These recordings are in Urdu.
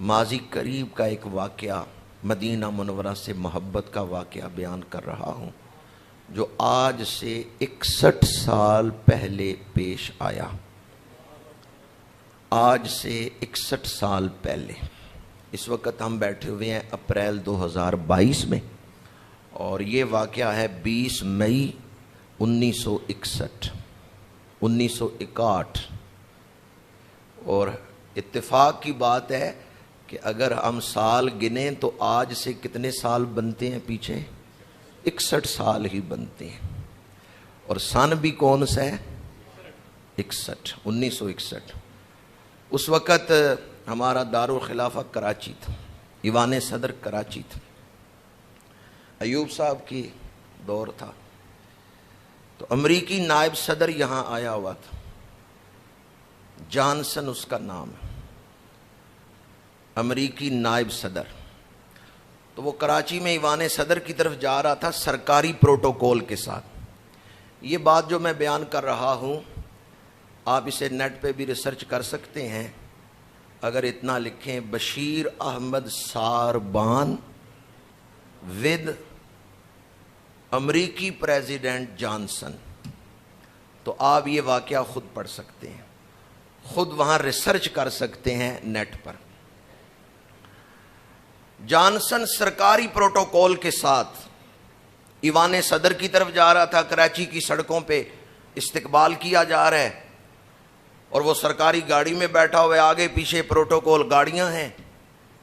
ماضی قریب کا ایک واقعہ، مدینہ منورہ سے محبت کا واقعہ بیان کر رہا ہوں جو آج سے 61 سال پہلے پیش آیا۔ آج سے 61 سال پہلے، اس وقت ہم بیٹھے ہوئے ہیں اپریل 2022 میں، اور یہ واقعہ ہے 20 مئی 1961 اور اتفاق کی بات ہے کہ اگر ہم سال گنیں تو آج سے کتنے سال بنتے ہیں پیچھے؟ 61 سال ہی بنتے ہیں، اور سن بھی کون سا ہے؟ 1961۔ اس وقت ہمارا دارالخلافہ کراچی تھا، ایوان صدر کراچی تھا، ایوب صاحب کی دور تھا، تو امریکی نائب صدر یہاں آیا ہوا تھا، جانسن اس کا نام ہے، امریکی نائب صدر۔ تو وہ کراچی میں ایوان صدر کی طرف جا رہا تھا سرکاری پروٹوکول کے ساتھ۔ یہ بات جو میں بیان کر رہا ہوں آپ اسے نیٹ پہ بھی ریسرچ کر سکتے ہیں، اگر اتنا لکھیں بشیر احمد ساربان ود امریکی پریزیڈنٹ جانسن، تو آپ یہ واقعہ خود پڑھ سکتے ہیں، خود وہاں ریسرچ کر سکتے ہیں نیٹ پر۔ جانسن سرکاری پروٹوکول کے ساتھ ایوان صدر کی طرف جا رہا تھا، کراچی کی سڑکوں پہ استقبال کیا جا رہا ہے، اور وہ سرکاری گاڑی میں بیٹھا ہوا ہے، آگے پیچھے پروٹوکول گاڑیاں ہیں،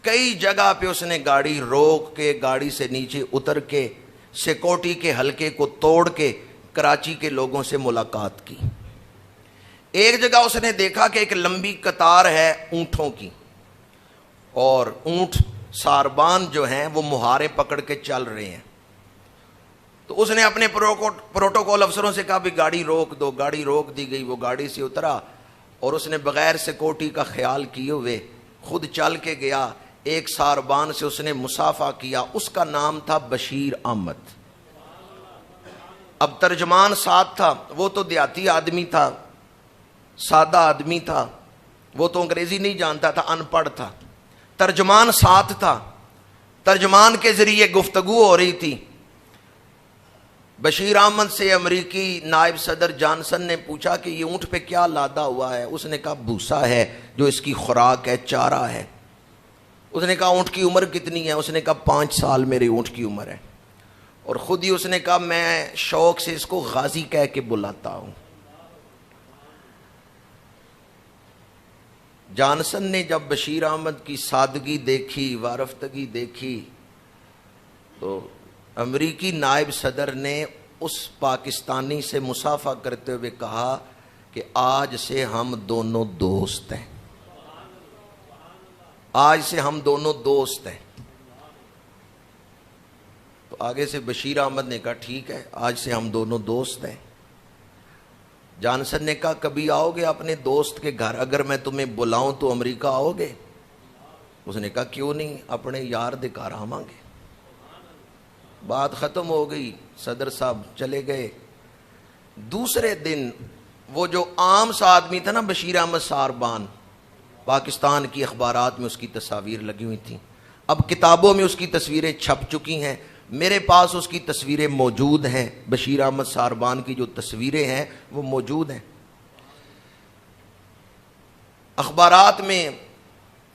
کئی جگہ پہ اس نے گاڑی روک کے، گاڑی سے نیچے اتر کے، سیکورٹی کے حلقے کو توڑ کے کراچی کے لوگوں سے ملاقات کی۔ ایک جگہ اس نے دیکھا کہ ایک لمبی قطار ہے اونٹوں کی، اور اونٹ ساربان جو ہیں وہ مہارے پکڑ کے چل رہے ہیں، تو اس نے اپنے پروٹوکول افسروں سے کہا بھی گاڑی روک دو۔ گاڑی روک دی گئی، وہ گاڑی سے اترا اور اس نے بغیر سیکورٹی کا خیال کیے ہوئے خود چل کے گیا، ایک ساربان سے اس نے مصافحہ کیا، اس کا نام تھا بشیر احمد۔ اب ترجمان ساتھ تھا، وہ تو دیہاتی آدمی تھا، سادہ آدمی تھا، وہ تو انگریزی نہیں جانتا تھا، ان پڑھ تھا، ترجمان ساتھ تھا، ترجمان کے ذریعے گفتگو ہو رہی تھی۔ بشیر احمد سے امریکی نائب صدر جانسن نے پوچھا کہ یہ اونٹ پہ کیا لادا ہوا ہے؟ اس نے کہا بھوسا ہے جو اس کی خوراک ہے، چارہ ہے۔ اس نے کہا اونٹ کی عمر کتنی ہے؟ اس نے کہا 5 سال میرے اونٹ کی عمر ہے، اور خود ہی اس نے کہا میں شوق سے اس کو غازی کہہ کے بلاتا ہوں۔ جانسن نے جب بشیر احمد کی سادگی دیکھی، وارفتگی دیکھی، تو امریکی نائب صدر نے اس پاکستانی سے مصافحہ کرتے ہوئے کہا کہ آج سے ہم دونوں دوست ہیں، آج سے ہم دونوں دوست ہیں۔ تو آگے سے بشیر احمد نے کہا ٹھیک ہے، آج سے ہم دونوں دوست ہیں۔ جانسن نے کہا کبھی آؤ گے اپنے دوست کے گھر؟ اگر میں تمہیں بلاؤں تو امریکہ آؤ گے؟ اس نے کہا کیوں نہیں، اپنے یار دکھا رہا ہوں گے۔ بات ختم ہو گئی، صدر صاحب چلے گئے۔ دوسرے دن وہ جو عام سا آدمی تھا نا بشیر احمد ساربان، پاکستان کی اخبارات میں اس کی تصاویر لگی ہوئی تھیں، اب کتابوں میں اس کی تصویریں چھپ چکی ہیں، میرے پاس اس کی تصویریں موجود ہیں، بشیر احمد ساربان کی جو تصویریں ہیں وہ موجود ہیں۔ اخبارات میں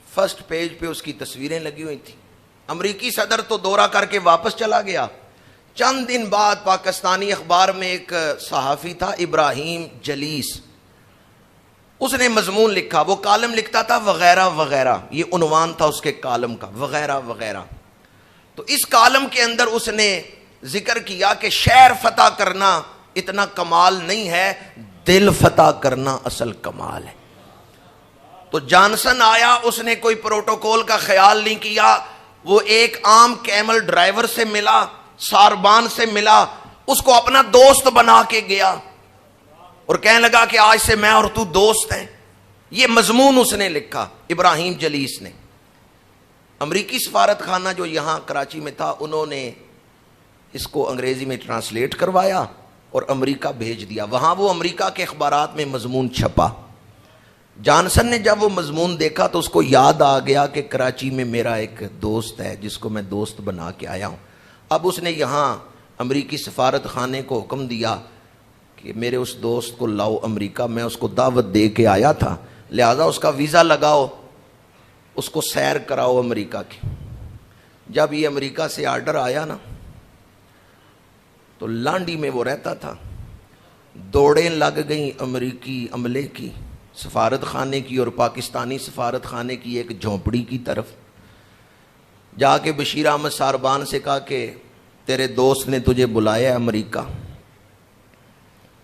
فرسٹ پیج پہ اس کی تصویریں لگی ہوئی تھیں۔ امریکی صدر تو دورہ کر کے واپس چلا گیا۔ چند دن بعد پاکستانی اخبار میں ایک صحافی تھا ابراہیم جلیس، اس نے مضمون لکھا، وہ کالم لکھتا تھا وغیرہ وغیرہ، یہ عنوان تھا اس کے کالم کا، وغیرہ وغیرہ۔ تو اس کالم کے اندر اس نے ذکر کیا کہ شہر فتح کرنا اتنا کمال نہیں ہے، دل فتح کرنا اصل کمال ہے۔ تو جانسن آیا، اس نے کوئی پروٹوکول کا خیال نہیں کیا، وہ ایک عام کیمل ڈرائیور سے ملا، ساربان سے ملا، اس کو اپنا دوست بنا کے گیا اور کہنے لگا کہ آج سے میں اور تو دوست ہیں۔ یہ مضمون اس نے لکھا، ابراہیم جلیس نے۔ امریکی سفارت خانہ جو یہاں کراچی میں تھا، انہوں نے اس کو انگریزی میں ٹرانسلیٹ کروایا اور امریکہ بھیج دیا، وہاں وہ امریکہ کے اخبارات میں مضمون چھپا۔ جانسن نے جب وہ مضمون دیکھا تو اس کو یاد آ گیا کہ کراچی میں میرا ایک دوست ہے جس کو میں دوست بنا کے آیا ہوں. اب اس نے یہاں امریکی سفارت خانے کو حکم دیا کہ میرے اس دوست کو لاؤ امریکہ، میں اس کو دعوت دے کے آیا تھا، لہذا اس کا ویزا لگاؤ، اس کو سیر کراؤ امریکہ کی. جب یہ امریکہ سے آرڈر آیا نا تو لانڈی میں وہ رہتا تھا، دوڑیں لگ گئیں امریکی عملے کی، سفارت خانے کی اور پاکستانی سفارت خانے کی ایک جھونپڑی کی طرف. جا کے بشیر احمد ساربان سے کہا کہ تیرے دوست نے تجھے بلایا ہے امریکہ.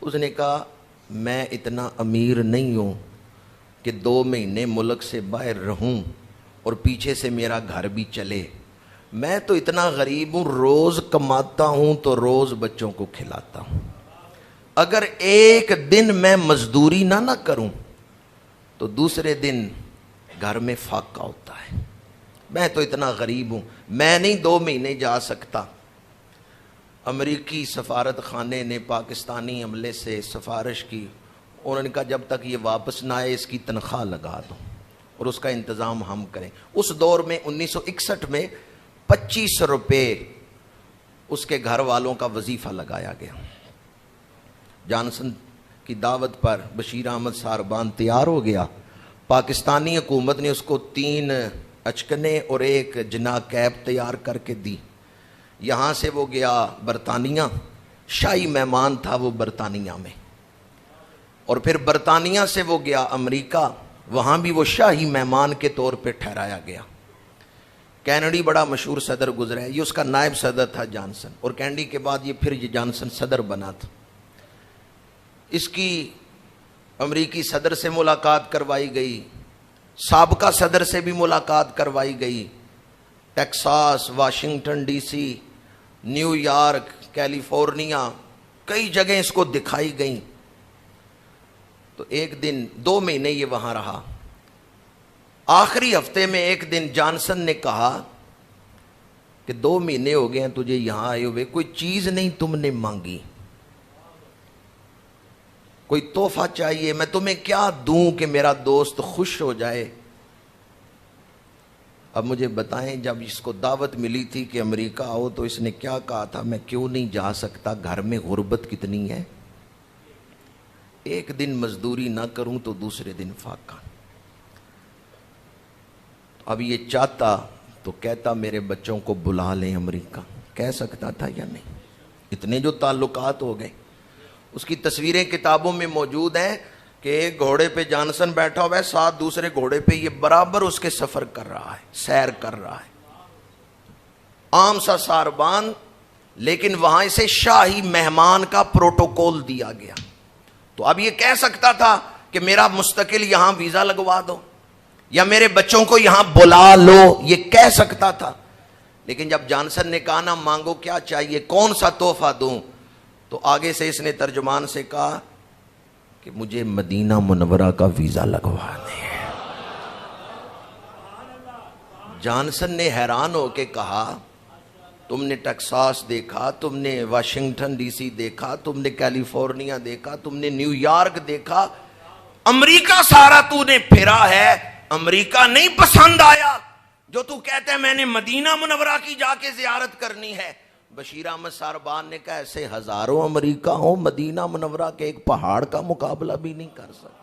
اس نے کہا میں اتنا امیر نہیں ہوں کہ 2 مہینے ملک سے باہر رہوں اور پیچھے سے میرا گھر بھی چلے. میں تو اتنا غریب ہوں، روز کماتا ہوں تو روز بچوں کو کھلاتا ہوں. اگر ایک دن میں مزدوری نہ کروں تو دوسرے دن گھر میں فاقہ ہوتا ہے. میں تو اتنا غریب ہوں، میں نہیں 2 مہینے جا سکتا. امریکی سفارت خانے نے پاکستانی عملے سے سفارش کی، انہوں نے کہا جب تک یہ واپس نہ آئے اس کی تنخواہ لگا دو اور اس کا انتظام ہم کریں. اس دور میں 1961 میں 25 روپے اس کے گھر والوں کا وظیفہ لگایا گیا. جانسن کی دعوت پر بشیر احمد ساربان تیار ہو گیا. پاکستانی حکومت نے اس کو 3 اچکنے اور 1 جناح کیپ تیار کر کے دی. یہاں سے وہ گیا برطانیہ، شاہی مہمان تھا وہ برطانیہ میں، اور پھر برطانیہ سے وہ گیا امریکہ، وہاں بھی وہ شاہی مہمان کے طور پہ ٹھہرایا گیا. کینیڈی بڑا مشہور صدر گزرا ہے، یہ اس کا نائب صدر تھا جانسن، اور کینیڈی کے بعد یہ پھر جانسن صدر بنا تھا. اس کی امریکی صدر سے ملاقات کروائی گئی، سابقہ صدر سے بھی ملاقات کروائی گئی. Texas, Washington D C, New York, California, کئی جگہیں اس کو دکھائی گئیں. تو ایک دن 2 مہینے یہ وہاں رہا. آخری ہفتے میں ایک دن جانسن نے کہا کہ 2 مہینے ہو گئے ہیں تجھے یہاں آئے ہوئے، کوئی چیز نہیں تم نے مانگی، کوئی تحفہ چاہیے، میں تمہیں کیا دوں کہ میرا دوست خوش ہو جائے. اب مجھے بتائیں جب اس کو دعوت ملی تھی کہ امریکہ آؤ تو اس نے کیا کہا تھا؟ میں کیوں نہیں جا سکتا، گھر میں غربت کتنی ہے، ایک دن مزدوری نہ کروں تو دوسرے دن فاقہ. اب یہ چاہتا تو کہتا میرے بچوں کو بلا لیں امریکہ، کہہ سکتا تھا یا نہیں؟ اتنے جو تعلقات ہو گئے. اس کی تصویریں کتابوں میں موجود ہیں کہ ایک گھوڑے پہ جانسن بیٹھا ہوا ہے، ساتھ دوسرے گھوڑے پہ یہ برابر اس کے سفر کر رہا ہے، سیر کر رہا ہے. عام سا ساربان، لیکن وہاں اسے شاہی مہمان کا پروٹوکول دیا گیا. تو اب یہ کہہ سکتا تھا کہ میرا مستقل یہاں ویزا لگوا دو یا میرے بچوں کو یہاں بلا لو، یہ کہہ سکتا تھا. لیکن جب جانسن نے کہا نا مانگو کیا چاہیے، کون سا تحفہ دوں، تو آگے سے اس نے ترجمان سے کہا کہ مجھے مدینہ منورہ کا ویزا لگوا دیں. جانسن نے حیران ہو کے کہا تم نے ٹیکساس دیکھا، تم نے واشنگٹن ڈی سی دیکھا، تم نے کیلیفورنیا دیکھا، تم نے نیو یارک دیکھا، امریکہ سارا تو نے پھرا ہے، امریکہ نہیں پسند آیا جو تو کہتا ہے میں نے مدینہ منورہ کی جا کے زیارت کرنی ہے. بشیر احمد ساربان نے کہا ایسے ہزاروں امریکہ ہوں، مدینہ منورہ کے ایک پہاڑ کا مقابلہ بھی نہیں کر سکتے.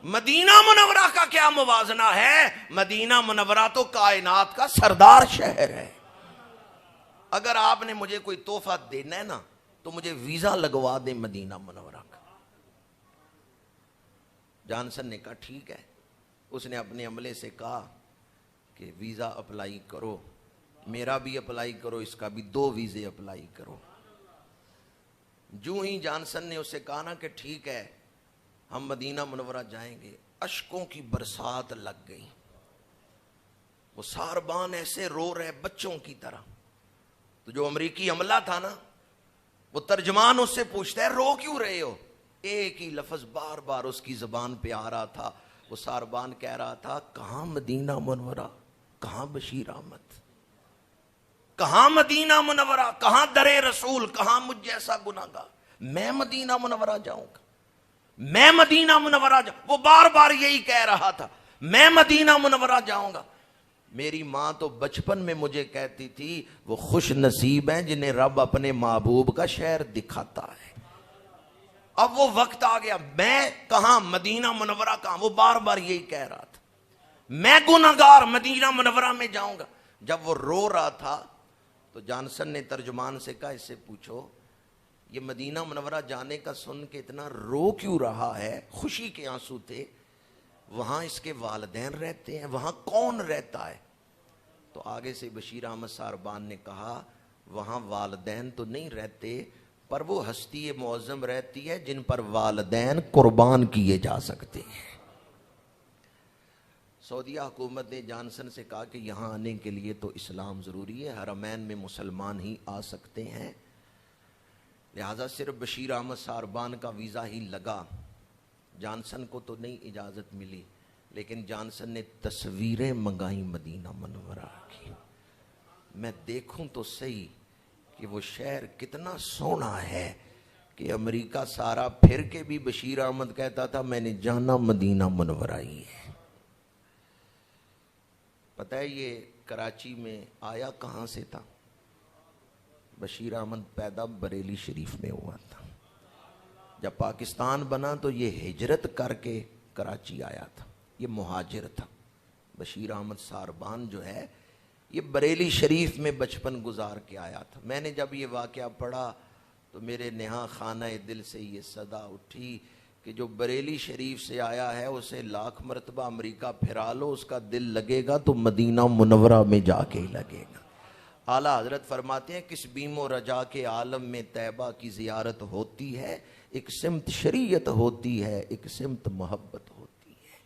مدینہ منورہ کا کیا موازنہ ہے، مدینہ منورہ تو کائنات کا سردار شہر ہے. اگر آپ نے مجھے کوئی تحفہ دینا ہے نا تو مجھے ویزا لگوا دیں مدینہ منورہ کا. جانسن نے کہا ٹھیک ہے. اس نے اپنے عملے سے کہا کہ ویزا اپلائی کرو، میرا بھی اپلائی کرو، اس کا بھی 2 ویزے اپلائی کرو. جو ہی جانسن نے اسے کہا نا کہ ٹھیک ہے ہم مدینہ منورہ جائیں گے، اشکوں کی برسات لگ گئی. وہ ساربان ایسے رو رہے بچوں کی طرح. تو جو امریکی عملہ تھا نا وہ ترجمان اس سے پوچھتا ہے رو کیوں رہے ہو؟ ایک ہی لفظ بار بار اس کی زبان پہ آ رہا تھا. وہ ساربان کہہ رہا تھا کہاں مدینہ منورہ، کہاں بشیر احمد، کہاں مدینہ منورہ، کہاں در رسول، کہاں مجھ جیسا گناہگار، میں مدینہ منورہ جاؤں گا. میں مدینہ منورہ وہ بار بار یہی کہہ رہا تھا، میں مدینہ منورہ جاؤں گا۔ میری ماں تو بچپن میں مجھے کہتی تھی وہ خوش نصیب ہیں جنہیں رب اپنے محبوب کا شہر دکھاتا ہے۔ اب وہ وقت آ گیا، میں کہاں، مدینہ منورہ کہاں، وہ بار بار یہی کہہ رہا تھا، میں گنہگار مدینہ منورہ میں جاؤں گا۔ جب وہ رو رہا تھا تو جانسن نے ترجمان سے کہا اس سے پوچھو یہ مدینہ منورہ جانے کا سن کے اتنا رو کیوں رہا ہے، خوشی کے آنسو تھے، وہاں اس کے والدین رہتے ہیں، وہاں کون رہتا ہے؟ تو آگے سے بشیر احمد ساربان نے کہا وہاں والدین تو نہیں رہتے، پر وہ ہستی معظم رہتی ہے جن پر والدین قربان کیے جا سکتے ہیں۔ سعودیہ حکومت نے جانسن سے کہا کہ یہاں آنے کے لیے تو اسلام ضروری ہے، حرمین میں مسلمان ہی آ سکتے ہیں، لہذا صرف بشیر احمد ساربان کا ویزا ہی لگا، جانسن کو تو نہیں اجازت ملی۔ لیکن جانسن نے تصویریں منگائیں مدینہ منورہ کی، میں دیکھوں تو صحیح کہ وہ شہر کتنا سونا ہے کہ امریکہ سارا پھر کے بھی بشیر احمد کہتا تھا میں نے جانا مدینہ منورہ ہی ہے۔ پتہ ہے یہ کراچی میں آیا کہاں سے تھا؟ بشیر احمد پیدا بریلی شریف میں ہوا تھا، جب پاکستان بنا تو یہ ہجرت کر کے کراچی آیا تھا، یہ مہاجر تھا۔ بشیر احمد ساربان جو ہے یہ بریلی شریف میں بچپن گزار کے آیا تھا۔ میں نے جب یہ واقعہ پڑھا تو میرے نہاں خانہ دل سے یہ صدا اٹھی کہ جو بریلی شریف سے آیا ہے اسے لاکھ مرتبہ امریکہ پھرا لو، اس کا دل لگے گا تو مدینہ منورہ میں جا کے ہی لگے گا۔ اعلیٰ حضرت فرماتے ہیں کس بیم و رجا کے عالم میں طیبہ کی زیارت ہوتی ہے، ایک سمت شریعت ہوتی ہے، ایک سمت محبت ہوتی ہے،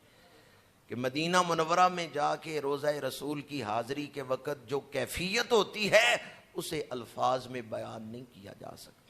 کہ مدینہ منورہ میں جا کے روضہ رسول کی حاضری کے وقت جو کیفیت ہوتی ہے اسے الفاظ میں بیان نہیں کیا جا سکتا۔